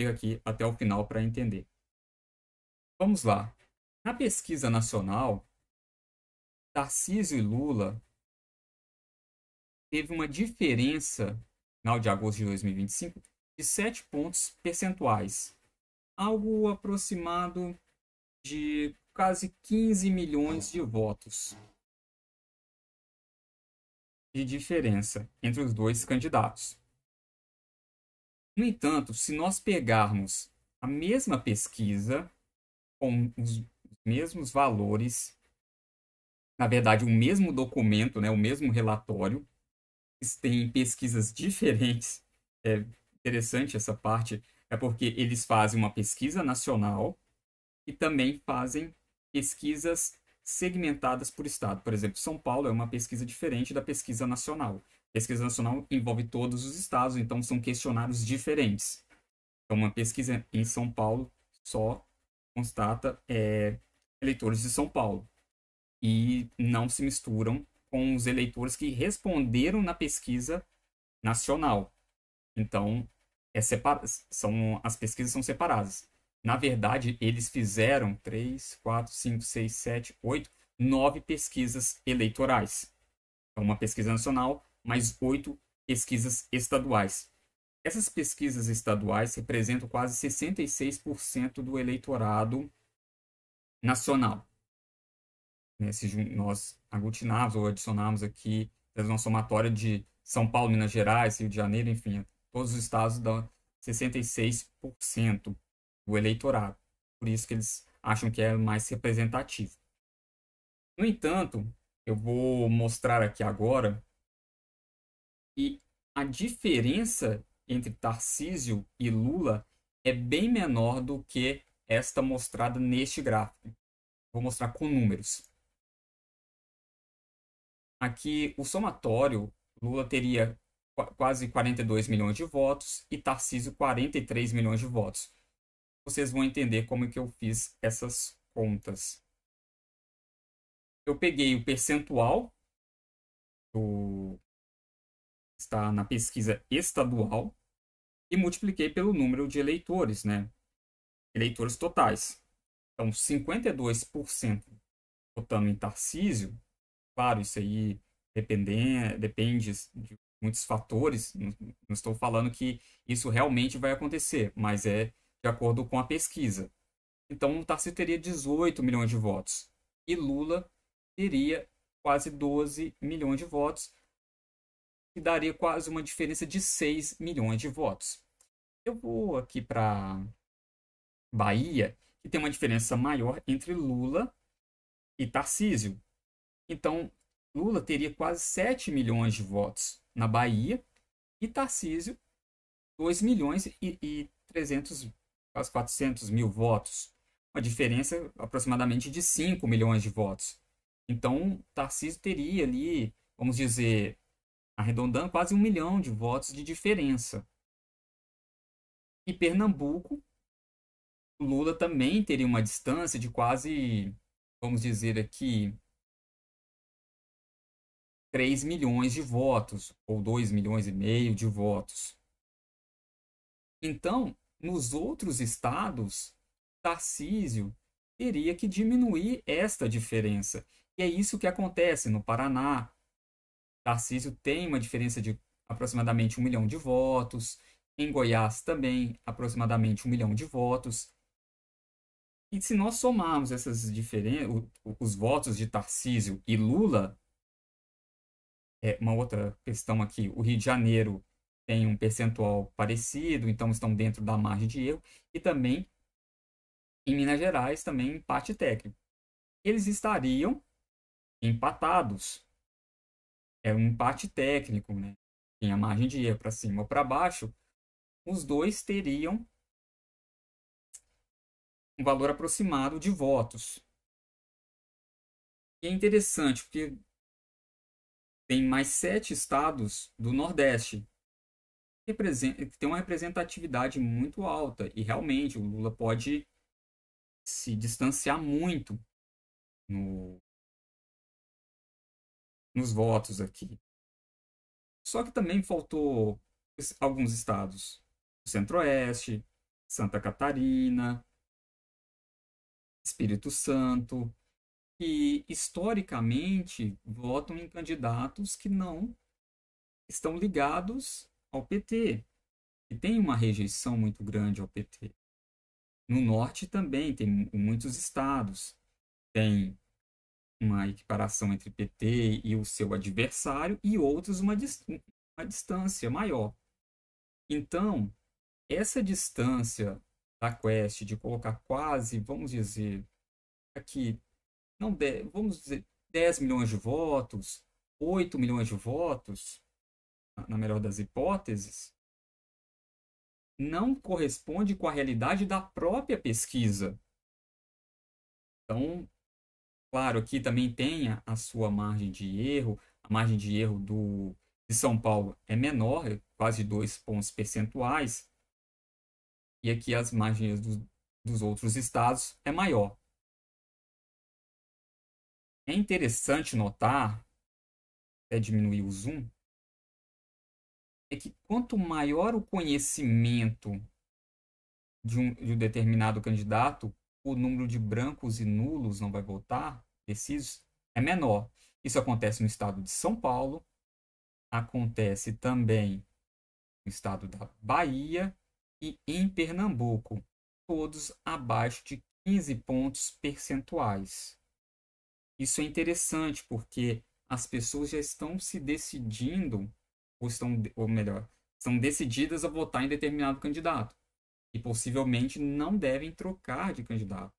fica aqui até o final para entender. Vamos lá. Na pesquisa nacional, Tarcísio e Lula teve uma diferença, no final de agosto de 2025, de 7 pontos percentuais. Algo aproximado de quase 15 milhões de votos de diferença entre os dois candidatos. No entanto, se nós pegarmos a mesma pesquisa, com os mesmos valores, na verdade, o mesmo documento, né, o mesmo relatório, tem pesquisas diferentes. É interessante essa parte, é porque eles fazem uma pesquisa nacional e também fazem pesquisas segmentadas por estado. Por exemplo, São Paulo é uma pesquisa diferente da pesquisa nacional. A pesquisa nacional envolve todos os estados, então são questionários diferentes. Então, uma pesquisa em São Paulo só constata eleitores de São Paulo e não se misturam com os eleitores que responderam na pesquisa nacional. Então, as pesquisas são separadas. Na verdade, eles fizeram 3, 4, 5, 6, 7, 8, 9 pesquisas eleitorais. Então, uma pesquisa nacional, mais 8 pesquisas estaduais. Essas pesquisas estaduais representam quase 66% do eleitorado nacional. Se nós aglutinarmos ou adicionarmos aqui uma somatória de São Paulo, Minas Gerais, Rio de Janeiro, enfim, todos os estados dão 66% do eleitorado. Por isso que eles acham que é mais representativo. No entanto, eu vou mostrar aqui agora que a diferença entre Tarcísio e Lula é bem menor do que esta mostrada neste gráfico. Vou mostrar com números. Aqui, o somatório, Lula teria quase 42 milhões de votos e Tarcísio 43 milhões de votos. Vocês vão entender como é que eu fiz essas contas. Eu peguei o percentual do está na pesquisa estadual e multipliquei pelo número de eleitores, né? Eleitores totais. Então, 52% votando em Tarcísio. Claro, isso aí depende de muitos fatores. Não estou falando que isso realmente vai acontecer, mas é de acordo com a pesquisa. Então, o Tarcísio teria 18 milhões de votos e Lula teria quase 12 milhões de votos, que daria quase uma diferença de 6 milhões de votos. Eu vou aqui para Bahia, que tem uma diferença maior entre Lula e Tarcísio. Então, Lula teria quase 7 milhões de votos na Bahia e Tarcísio 2 milhões e 300, quase 400 mil votos. Uma diferença aproximadamente de 5 milhões de votos. Então, Tarcísio teria ali, vamos dizer, arredondando, quase 1 milhão de votos de diferença. E Pernambuco, Lula também teria uma distância de quase, vamos dizer aqui, 3 milhões de votos, ou 2 milhões e meio de votos. Então, nos outros estados, Tarcísio teria que diminuir esta diferença. E é isso que acontece no Paraná. Tarcísio tem uma diferença de aproximadamente 1 milhão de votos. Em Goiás também, aproximadamente 1 milhão de votos. E se nós somarmos essas diferenças, os votos de Tarcísio e Lula, uma outra questão aqui, o Rio de Janeiro tem um percentual parecido, então estão dentro da margem de erro, e também em Minas Gerais também empate técnico. Eles estariam empatados. É um empate técnico, né? Tem a margem de erro para cima ou para baixo. Os dois teriam um valor aproximado de votos. E é interessante porque tem mais 7 estados do Nordeste que tem uma representatividade muito alta. E realmente o Lula pode se distanciar muito no, nos votos aqui. Só que também faltou alguns estados do Centro-Oeste, Santa Catarina, Espírito Santo, que historicamente votam em candidatos que não estão ligados ao PT, e tem uma rejeição muito grande ao PT. No norte também tem muitos estados, tem uma equiparação entre PT e o seu adversário, e outros uma distância maior. Então, essa distância da Quest de colocar quase, vamos dizer, aqui, não vamos dizer 10 milhões de votos, 8 milhões de votos, na melhor das hipóteses, não corresponde com a realidade da própria pesquisa. Então, claro, aqui também tem a sua margem de erro. A margem de erro de São Paulo é menor, é quase 2 pontos percentuais. E aqui as margens dos outros estados é maior. É interessante notar, até diminuir o zoom, é que quanto maior o conhecimento de um determinado candidato, o número de brancos e nulos não vai votar, precisos, é menor. Isso acontece no estado de São Paulo, acontece também no estado da Bahia e em Pernambuco, todos abaixo de 15 pontos percentuais. Isso é interessante porque as pessoas já estão se decidindo, ou melhor, estão decididas a votar em determinado candidato e possivelmente não devem trocar de candidato.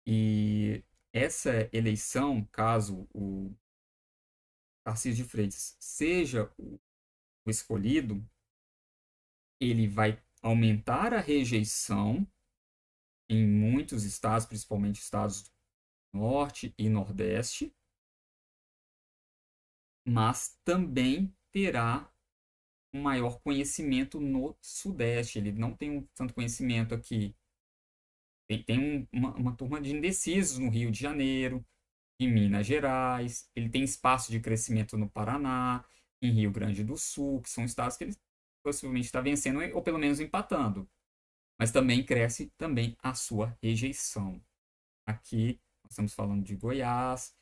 E essa eleição, caso o Tarcísio de Freitas seja o escolhido, ele vai aumentar a rejeição em muitos estados, principalmente estados do Norte e Nordeste, mas também terá um maior conhecimento no Sudeste. Ele não tem tanto conhecimento aqui. Tem uma turma de indecisos no Rio de Janeiro, em Minas Gerais. Ele tem espaço de crescimento no Paraná, em Rio Grande do Sul, que são estados que ele possivelmente está vencendo ou pelo menos empatando. Mas também cresce também a sua rejeição. Aqui nós estamos falando de Goiás,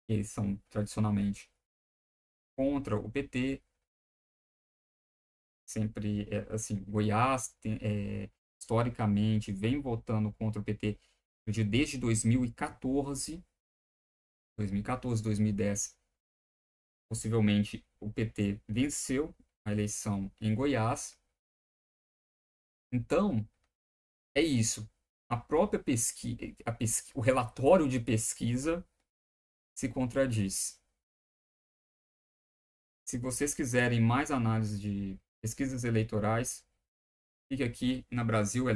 que eles são tradicionalmente contra o PT. Sempre, assim, Goiás, historicamente, vem votando contra o PT desde 2014, 2010. Possivelmente o PT venceu a eleição em Goiás. Então, é isso. A própria o relatório de pesquisa se contradiz. Se vocês quiserem mais análise de pesquisas eleitorais, fique aqui na Brasil